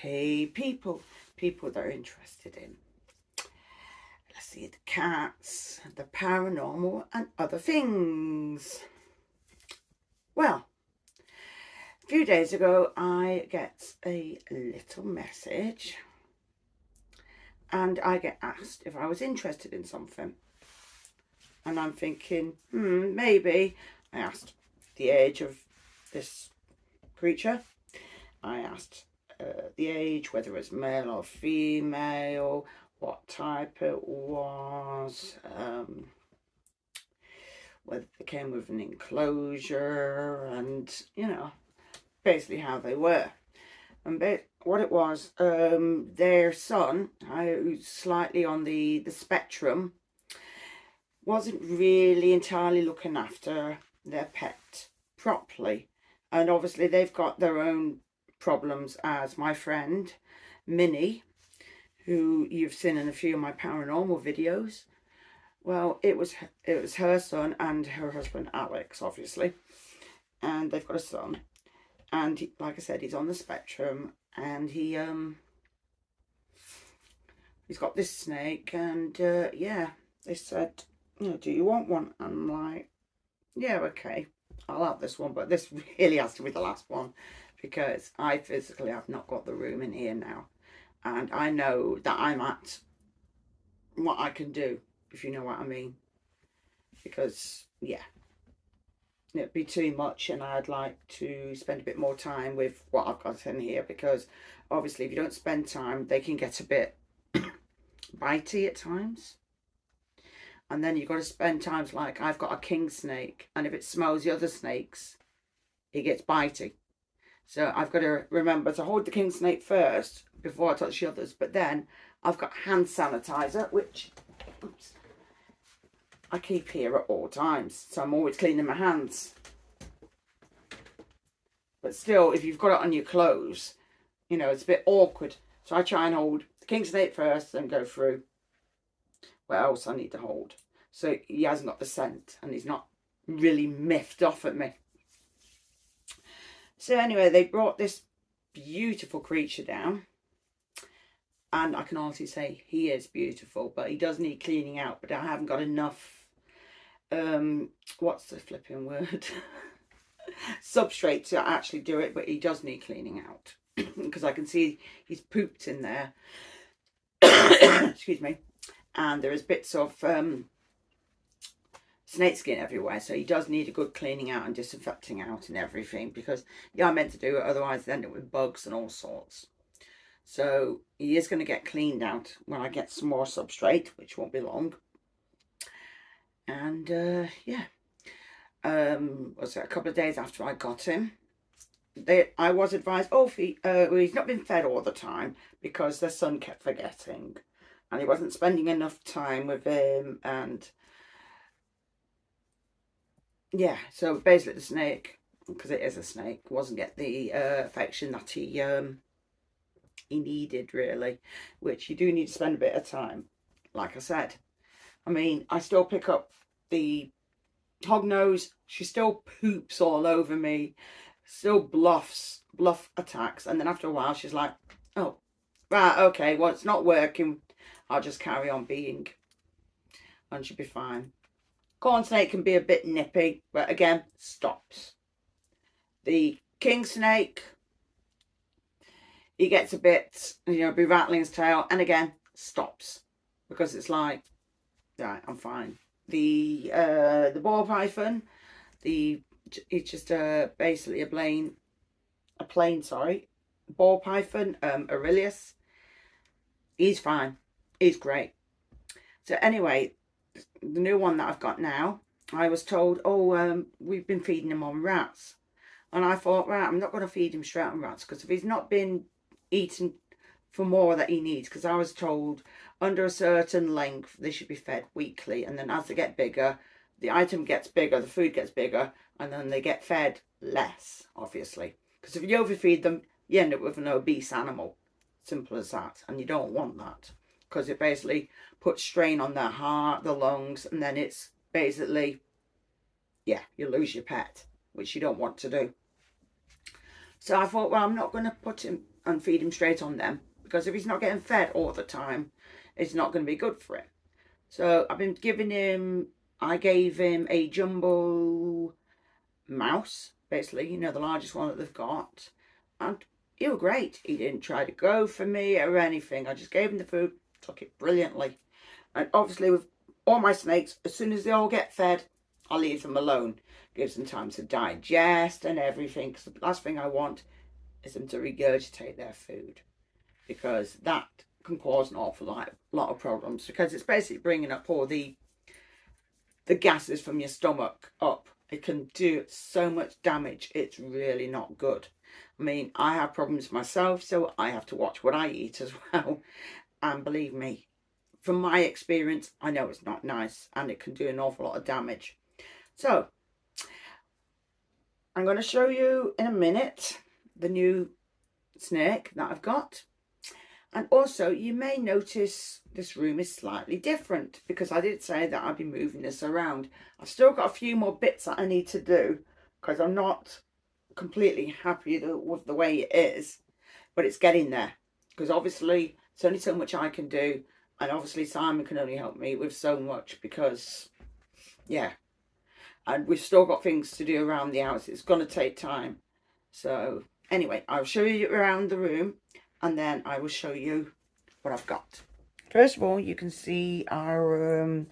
Hey people that are interested in, let's see, the cats, the paranormal and other things. Well, a few days ago I get a little message and I get asked if I was interested in something. And I'm thinking, maybe. I asked the age of this creature. I asked the age, whether it was male or female, what type it was, whether they came with an enclosure, and basically how they were. And what it was, their son, who's slightly on the spectrum, wasn't really entirely looking after their pet properly. And obviously they've got their own problems, as my friend Minnie, who you've seen in a few of my paranormal videos. Well, it was her son and her husband Alex, obviously, and they've got a son, and like I said, he's on the spectrum, and he's got this snake, and yeah, they said, do you want one? I'm like, yeah, okay, I'll have this one, but this really has to be the last one, because I physically have not got the room in here now. And I know that I'm at what I can do, if you know what I mean. Because, yeah, it'd be too much, and I'd like to spend a bit more time with what I've got in here. Because, obviously, if you don't spend time, they can get a bit bitey at times. And then you've got to spend times, like I've got a king snake, and if it smells the other snakes, it gets bitey. So I've got to remember to hold the king snake first before I touch the others. But then I've got hand sanitizer, which I keep here at all times. So I'm always cleaning my hands. But still, if you've got it on your clothes, it's a bit awkward. So I try and hold the king snake first, then go through what else I need to hold. So he hasn't got the scent, and he's not really miffed off at me. So anyway, they brought this beautiful creature down, and I can honestly say he is beautiful, but he does need cleaning out. But I haven't got enough, what's the flipping word? Substrate to actually do it, but he does need cleaning out because I can see he's pooped in there. Excuse me. And there is bits of snake skin everywhere, so he does need a good cleaning out and disinfecting out and everything, because I meant to do it, otherwise they end up with bugs and all sorts. So he is going to get cleaned out when I get some more substrate, which won't be long. And yeah, was it a couple of days after I got him, I was advised, he's not been fed all the time because their son kept forgetting and he wasn't spending enough time with him. And yeah, so basically the snake, because it is a snake, wasn't getting the affection that he needed, really, which you do need to spend a bit of time. Like I said, I mean, I still pick up the hognose, she still poops all over me, still bluff attacks, and then after a while she's like, oh, right, okay, well, it's not working, I'll just carry on being, and she'll be fine. Corn snake can be a bit nippy, but again, stops. The king snake, he gets a bit, be rattling his tail, and again, stops, because it's like, right, I'm fine. The ball python, it's just basically a plain ball python, Aurelius. He's fine, he's great. So anyway, the new one that I've got now, I was told, we've been feeding him on rats. And I thought, right, I'm not going to feed him straight on rats, because if he's not been eating for more that he needs, because I was told under a certain length they should be fed weekly, and then as they get bigger, the item gets bigger, the food gets bigger, and then they get fed less, obviously. Because if you overfeed them, you end up with an obese animal. Simple as that. And you don't want that, because it basically puts strain on their heart, the lungs, and then it's basically, yeah, you lose your pet, which you don't want to do. So I thought, well, I'm not going to put him and feed him straight on them, because if he's not getting fed all the time, it's not going to be good for him. So I've been giving him, I gave him a jumbo mouse, basically, you know, the largest one that they've got. And he was great. He didn't try to go for me or anything. I just gave him the food, took it brilliantly. And obviously with all my snakes, as soon as they all get fed, I leave them alone. Gives them time to digest and everything. Because the last thing I want is them to regurgitate their food, because that can cause an awful lot of problems, because it's basically bringing up all the gases from your stomach up. It can do so much damage. It's really not good. I mean, I have problems myself, so I have to watch what I eat as well. And believe me, from my experience, I know it's not nice, and it can do an awful lot of damage. So I'm going to show you in a minute the new snake that I've got. And also, you may notice this room is slightly different, because I did say that I'd be moving this around. I've still got a few more bits that I need to do, because I'm not completely happy with the way it is, but it's getting there. Because obviously, there's only so much I can do, and obviously Simon can only help me with so much, because, yeah. And we've still got things to do around the house. It's going to take time. So, anyway, I'll show you around the room, and then I will show you what I've got. First of all, you can see our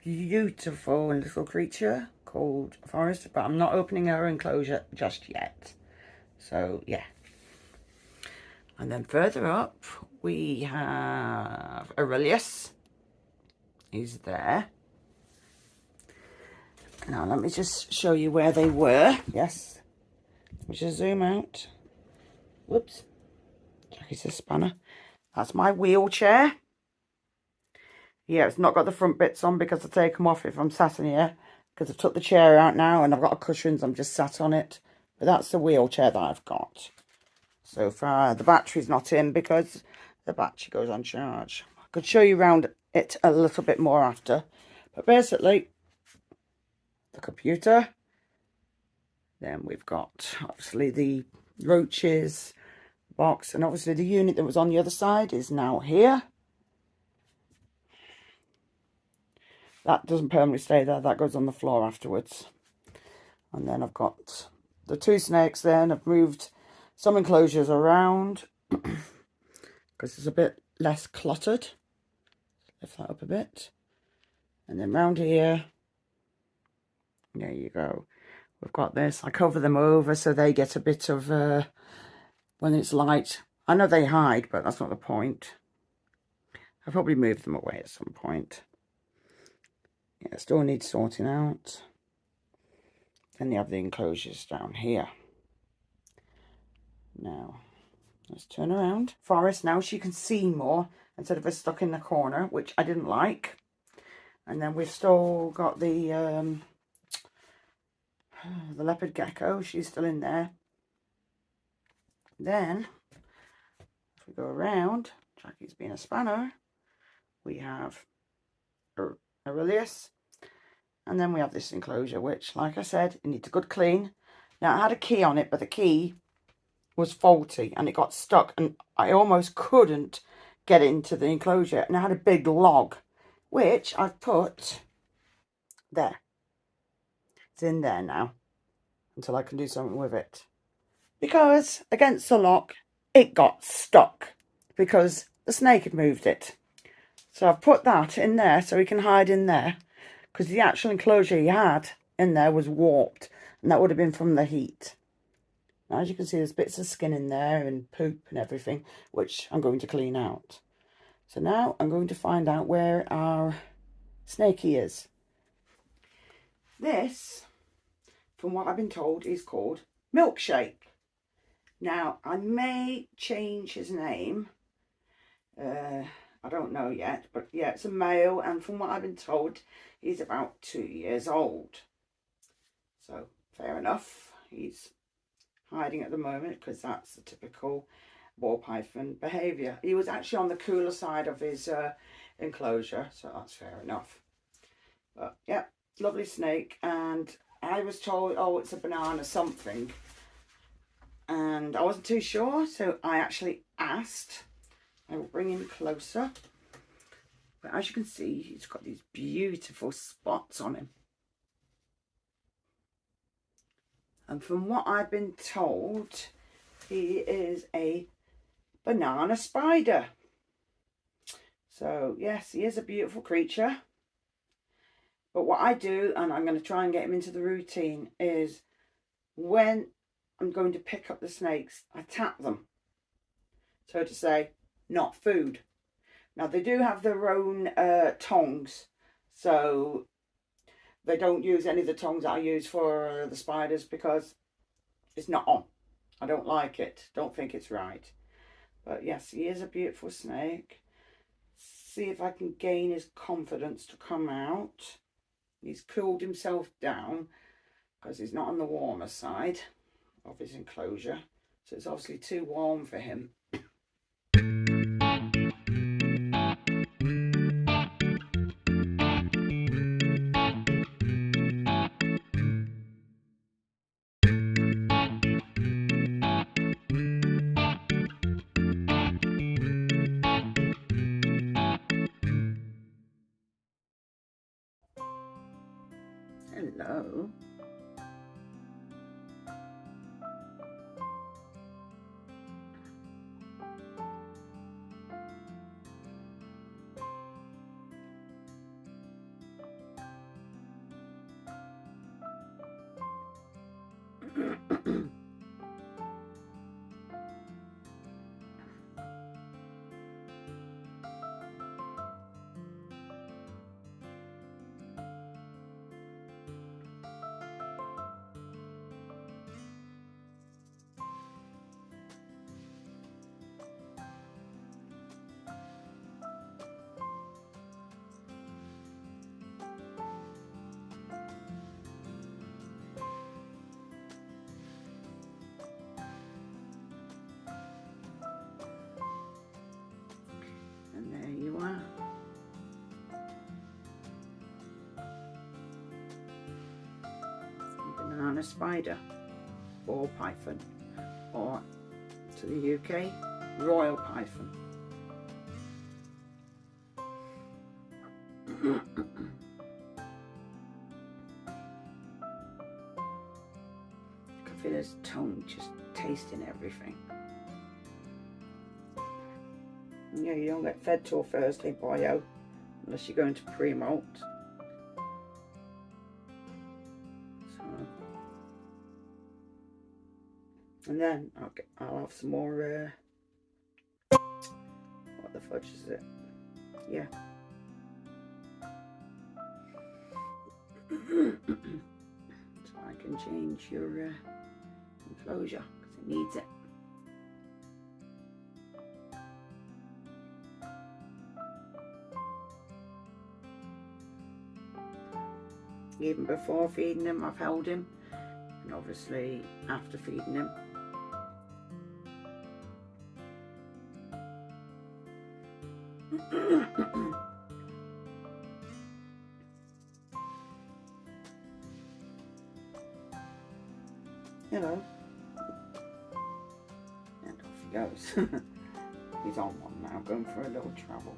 beautiful little creature called Forest, but I'm not opening her enclosure just yet. So, yeah. And then further up, we have Aurelius. He's there. Now, let me just show you where they were. Yes. Let me just zoom out. Whoops. Jackie's a spanner. That's my wheelchair. Yeah, it's not got the front bits on because I take them off if I'm sat in here. Because I've took the chair out now and I've got cushions. I'm just sat on it. But that's the wheelchair that I've got. So far, the battery's not in because the battery goes on charge. I could show you around it a little bit more after. But basically, the computer. Then we've got, obviously, the roaches box. And obviously, the unit that was on the other side is now here. That doesn't permanently stay there. That goes on the floor afterwards. And then I've got the two snakes then. I've moved some enclosures around because it's a bit less cluttered. Lift that up a bit. And then round here, there you go. We've got this. I cover them over so they get a bit of, when it's light. I know they hide, but that's not the point. I'll probably move them away at some point. Yeah, still needs sorting out. Then you have the enclosures down here. Now, let's turn around. Forest, now she can see more instead of her stuck in the corner, which I didn't like. And then we've still got the leopard gecko. She's still in there. Then, if we go around, Jackie's being a spanner, we have Aurelius. And then we have this enclosure, which, like I said, it needs a good clean. Now, I had a key on it, but the key was faulty and it got stuck. And I almost couldn't get into the enclosure. And I had a big log, which I've put there. It's in there now until I can do something with it. Because against the lock, it got stuck because the snake had moved it. So I've put that in there so he can hide in there. Because the actual enclosure he had in there was warped. And that would have been from the heat. Now, as you can see, there's bits of skin in there and poop and everything, which I'm going to clean out. So now I'm going to find out where our snakey is. This, from what I've been told, is called Milkshake. Now, I may change his name. I don't know yet, but yeah, it's a male, and from what I've been told, he's about 2 years old. So, fair enough. He's hiding at the moment because that's the typical ball python behaviour. He was actually on the cooler side of his enclosure, so that's fair enough. But yeah, lovely snake, and I was told, oh, it's a banana something. and I wasn't too sure, so I actually asked. I will bring him closer. But as you can see, he's got these beautiful spots on him. And from what I've been told, he is a banana spider. So yes, he is a beautiful creature. But what I do, and I'm going to try and get him into the routine, is when I'm going to pick up the snakes, I tap them. So to say, not food. Now they do have their own tongs, so they don't use any of the tongs that I use for the spiders because it's not on. I don't like it. Don't think it's right. But yes, he is a beautiful snake. See if I can gain his confidence to come out. He's cooled himself down because he's not on the warmer side of his enclosure. So it's obviously too warm for him. Hello. And there you are. Banana spider, ball python, or to the UK, royal python. I can feel his tongue just tasting everything. Yeah, you don't get fed till Thursday, boyo, unless you're going to pre-molt. So, and then I'll have some more. What the fudge is it? Yeah. So I can change your enclosure because it needs it. Even before feeding him, I've held him, and obviously after feeding him. Hello. And off he goes. He's on one now, going for a little travel.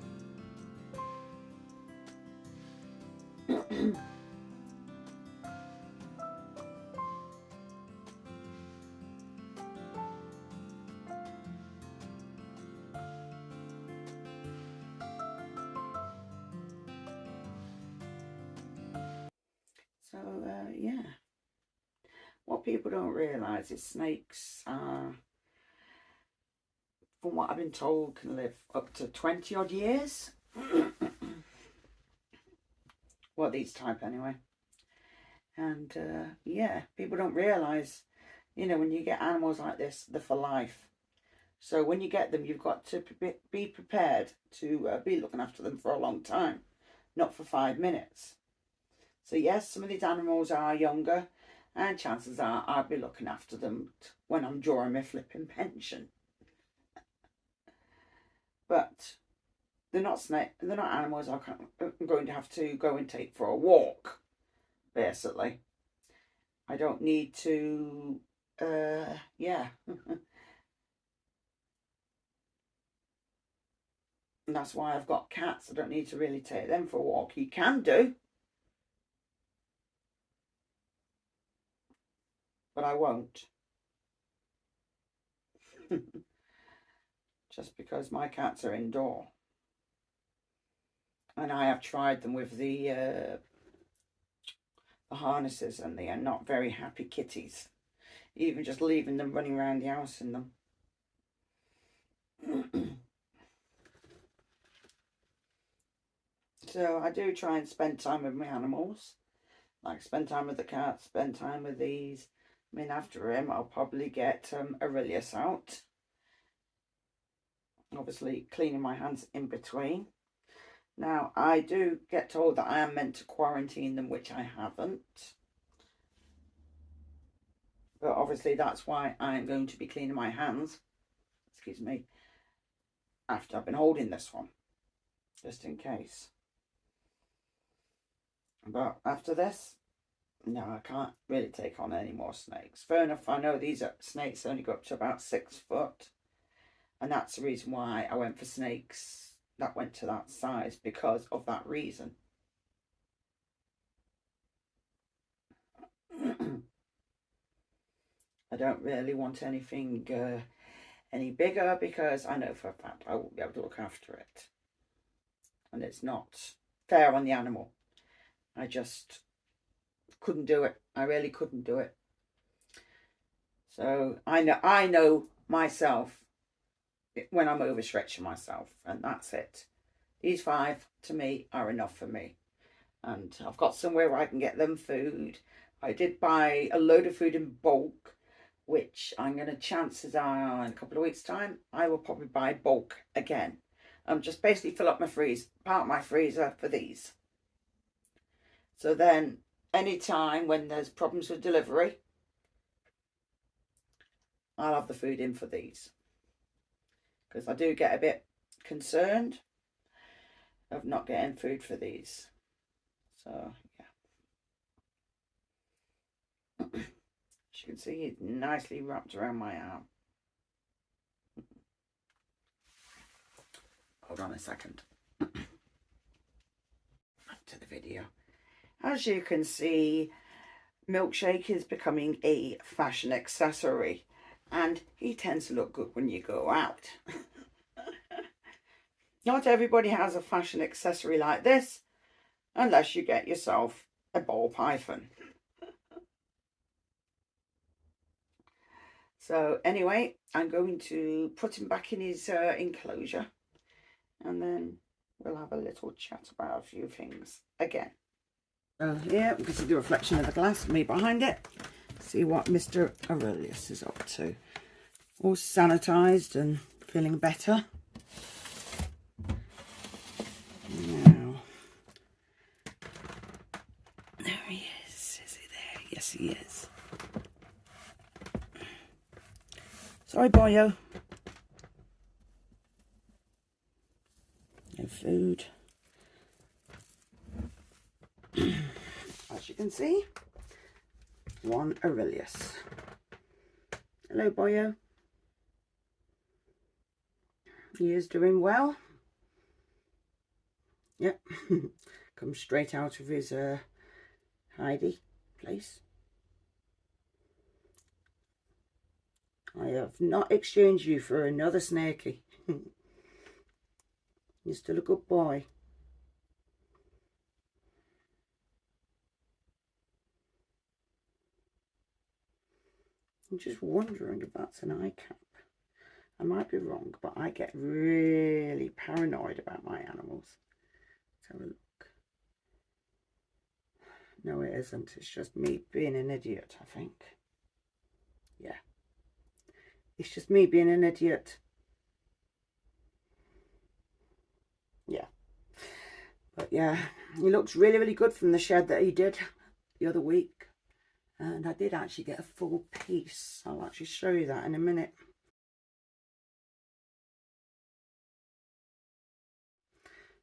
So, yeah. What people don't realise is snakes are, from what I've been told, can live up to 20 odd years. Well, these type anyway. And yeah, people don't realise, you know, when you get animals like this, they're for life. So when you get them, you've got to be prepared to be looking after them for a long time, not for 5 minutes. So yes, some of these animals are younger, and chances are I'll be looking after them when I'm drawing my flipping pension. But they're not animals I'm going to have to go and take for a walk, basically. I don't need to yeah. And that's why I've got cats. I don't need to really take them for a walk. You can do, but I won't. Just because my cats are indoor. And I have tried them with the harnesses, and they are not very happy kitties. Even just leaving them running around the house in them. So I do try and spend time with my animals. Like spend time with the cats, spend time with these. I mean, after him, I'll probably get Aurelius out. Obviously, cleaning my hands in between. Now, I do get told that I am meant to quarantine them, which I haven't. But obviously, that's why I'm going to be cleaning my hands, excuse me, after I've been holding this one, just in case. But after this, no, I can't really take on any more snakes. Fair enough, I know these snakes only go up to about 6 foot. And that's the reason why I went for snakes that went to that size, because of that reason. I don't really want anything any bigger, because I know for a fact I won't be able to look after it. And it's not fair on the animal. I just couldn't do it. I really couldn't do it. So I know myself when I'm overstretching myself, and that's it. These 5 to me are enough for me. And I've got somewhere where I can get them food. I did buy a load of food in bulk, which I'm going to, chances are in a couple of weeks' time, I will probably buy bulk again. Just basically fill up my part of my freezer for these. So then, any time when there's problems with delivery, I'll have the food in for these. Because I do get a bit concerned of not getting food for these. So, yeah. As you can see, it's nicely wrapped around my arm. Hold on a second. Back to the video. As you can see, Milkshake is becoming a fashion accessory, and he tends to look good when you go out. Not everybody has a fashion accessory like this, unless you get yourself a ball python. So anyway, I'm going to put him back in his enclosure, and then we'll have a little chat about a few things again. So here we can see the reflection of the glass, me behind it. See what Mr. Aurelius is up to. All sanitised and feeling better. Now, there he is. Is he there? Yes, he is. Sorry, boyo. No food. As you can see, one Aurelius. Hello, boyo. He is doing well. Yep. Comes straight out of his hidey place. I have not exchanged you for another snakey. You're still a good boy. I'm just wondering if that's an eye cap. I might be wrong, but I get really paranoid about my animals. Let's have a look. No, it isn't. It's just me being an idiot, I think. Yeah. It's just me being an idiot. Yeah. But yeah, he looks really, really good from the shed that he did the other week. And I did actually get a full piece. I'll actually show you that in a minute.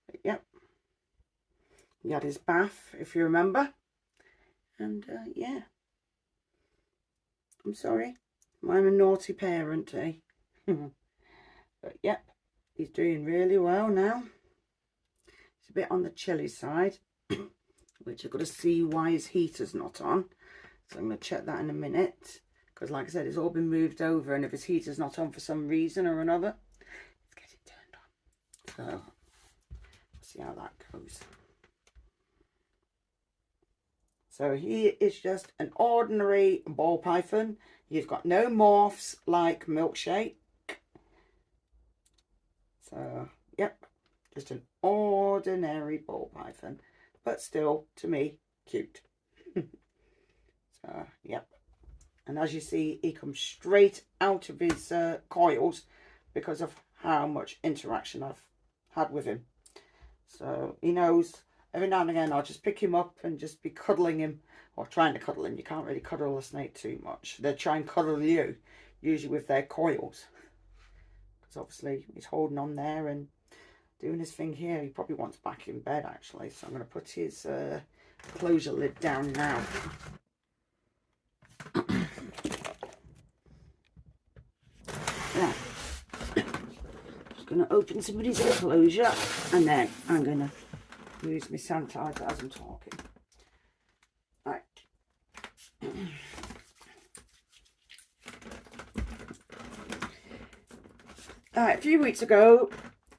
But yep. He had his bath, if you remember. And yeah. I'm sorry. I'm a naughty parent, eh? But yep, he's doing really well now. It's a bit on the chilly side, which I've got to see why his heater's not on. So I'm going to check that in a minute. Because like I said, it's all been moved over, and if his heater's not on for some reason or another, let's get it turned on. So, see how that goes. So he is just an ordinary ball python. He's got no morphs like Milkshake. So, yep, just an ordinary ball python, but still, to me, cute. So, yep. And as you see, he comes straight out of his coils because of how much interaction I've had with him. So he knows every now and again I'll just pick him up and just be cuddling him, or trying to cuddle him. You can't really cuddle a snake too much. They try and cuddle you, usually with their coils. Because obviously he's holding on there and doing his thing here. He probably wants back in bed actually. So I'm going to put his closure lid down now. Yeah. Just going to open somebody's enclosure, and then I'm going to use my sanitizer as I'm talking. Right. A few weeks ago,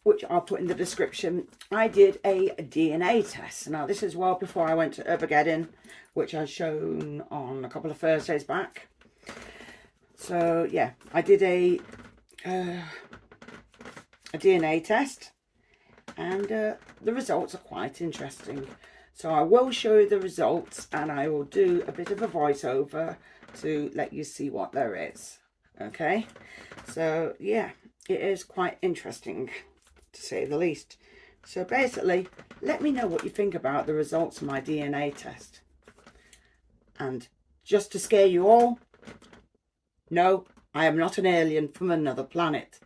which I'll put in the description, I did a DNA test. Now this is well before I went to Armageddon, which I've shown on a couple of Thursdays back. So yeah, I did a DNA test, and the results are quite interesting. So I will show you the results, and I will do a bit of a voiceover to let you see what there is. Okay, so yeah, it is quite interesting to say the least. So basically, let me know what you think about the results of my DNA test. And just to scare you all, no, I am not an alien from another planet.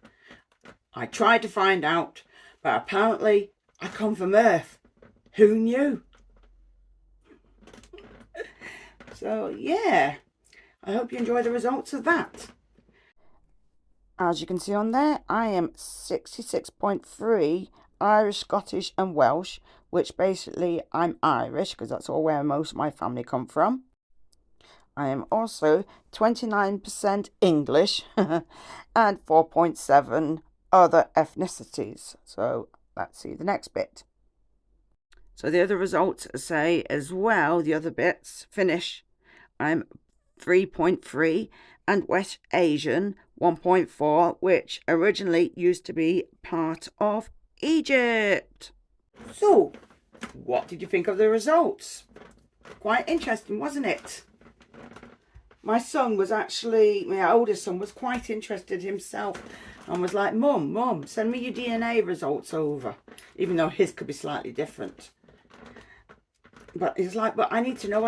I tried to find out, but apparently I come from Earth. Who knew? So yeah, I hope you enjoy the results of that. As you can see on there, I am 66.3 Irish, Scottish and Welsh, which basically I'm Irish because that's all where most of my family come from. I am also 29% English and 4.7 other ethnicities. So let's see the next bit. So the other results say as well, the other bits, Finnish, I'm 3.3, and West Asian 1.4, which originally used to be part of Egypt. So, what did you think of the results? Quite interesting, wasn't it? My son was actually, my oldest son was quite interested himself and was like, Mum, send me your DNA results over. Even though his could be slightly different. But he's like, but I need to know.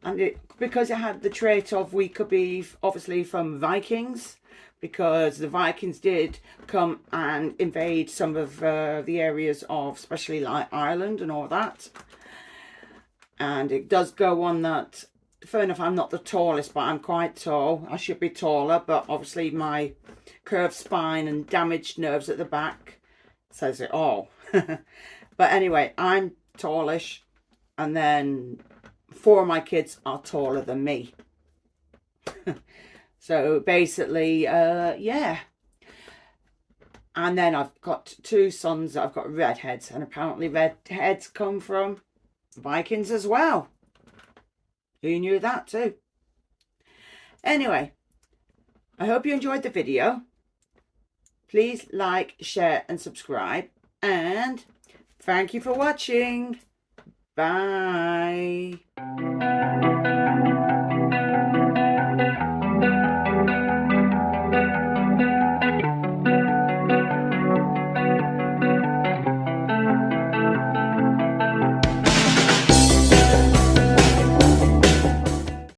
And because it had the trait of we could be obviously from Vikings, because the Vikings did come and invade some of the areas of, especially like Ireland and all that. And it does go on that, fair enough, I'm not the tallest, but I'm quite tall. I should be taller, but obviously my curved spine and damaged nerves at the back says it all. But anyway, I'm tallish, and then 4 of my kids are taller than me. So basically, yeah. And then I've got 2 sons that I've got redheads, and apparently redheads come from Vikings as well. Who knew that too? Anyway, I hope you enjoyed the video. Please like, share and subscribe, and thank you for watching. Bye.